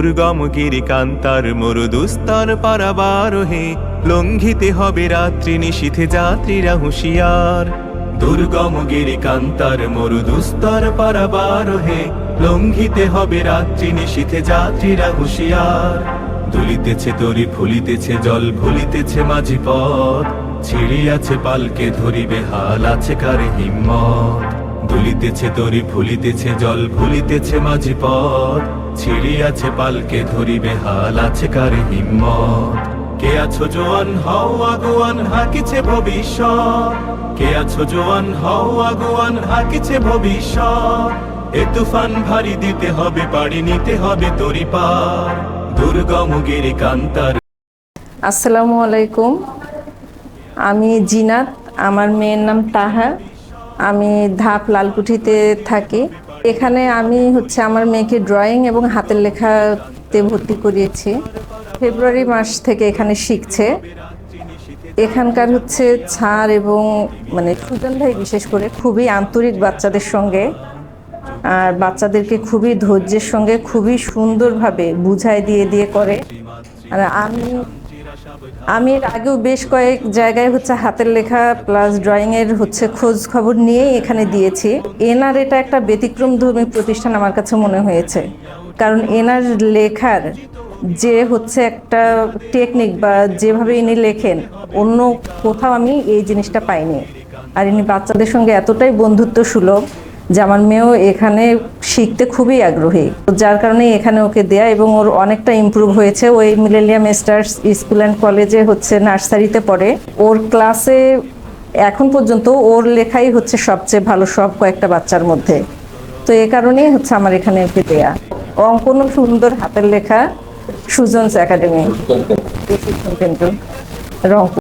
দুর্গম গিরিকান্তার মরুদুস্তর পারাবারোহে লঙ্ঘিতে হবে রাত্রি নিশীথে যাত্রীরা হুঁশিয়ার। দুর্গম গিরিকান্তার মরুদুস্তর পারাবারোহে লঙ্ঘিতে হবে রাত্রি নিশীথে যাত্রীরা হুঁশিয়ার। দুলিতেছে তরি ফুলিতেছে জল ভুলিতেছে মাঝি পথ, ছিড়িয়াছে পালকে ধরিবে হাল আছে কারে হিম্মত। দুলিতেছে তরি ফুলিতেছে জল ভুলিতেছে মাঝি পথ, ছিড়িয়াছে পালকে ধরিবে হাল আছে কারে হিম্মত। কে আছো জোয়ান হও আগুয়ান হাকিছে ভবিষ্যৎ, কে আছো জোয়ান হও আগুয়ান হাকিছে ভবিষ্যৎ। এ তুফান ভারী দিতে হবে পাড়ি নিতে হবে তরি পার। দুর্গম গিরিকান্তার। আসসালামু আলাইকুম, আমি জিনাত, আমার মেয়ের নাম তাহা। আমি ধাপ লালকুঠিতে থাকি। এখানে আমি আমার মেয়েকে ড্রয়িং এবং হাতের লেখাতে ভর্তি করিয়েছি। ফেব্রুয়ারি মাস থেকে এখানে শিখছে। এখানকার স্যার এবং সুজন ভাই বিশেষ করে খুবই আন্তরিক বাচ্চাদের সঙ্গে, আর বাচ্চাদেরকে খুবই ধৈর্যের সঙ্গে খুবই সুন্দরভাবে বুঝায় দিয়ে দিয়ে করে। আর আমি এর আগেও বেশ কয়েক জায়গায় হাতের লেখা প্লাস ড্রয়িংয়ের খোঁজ খবর নিয়েই এখানে দিয়েছি। এনার এটা একটা ব্যতিক্রমধর্মী প্রতিষ্ঠান আমার কাছে মনে হয়েছে, কারণ এনার লেখার যে একটা টেকনিক বা যেভাবে ইনি লেখেন, অন্য কোথাও আমি এই জিনিসটা পাইনি। আর ইনি বাচ্চাদের সঙ্গে এতটাই বন্ধুত্ব সুলভ যে আমার মেয়েও এখানে শিখতে খুবই আগ্রহী, যার কারণে এখানে ওকে দেয়া, এবং ওর অনেকটা ইমপ্রুভ হয়েছে। ওই মিলেনিয়াম স্টার্স স্কুল অ্যান্ড কলেজে নার্সারিতে পড়ে। ওর ক্লাসে এখন পর্যন্ত ওর লেখাই সবচেয়ে ভালো সব কয়েকটা বাচ্চার মধ্যে। তো এই কারণেই আমার এখানে ওকে দেয়া। অঙ্কনও সুন্দর, হাতের লেখা, সুজনস একাডেমি, রংপুর।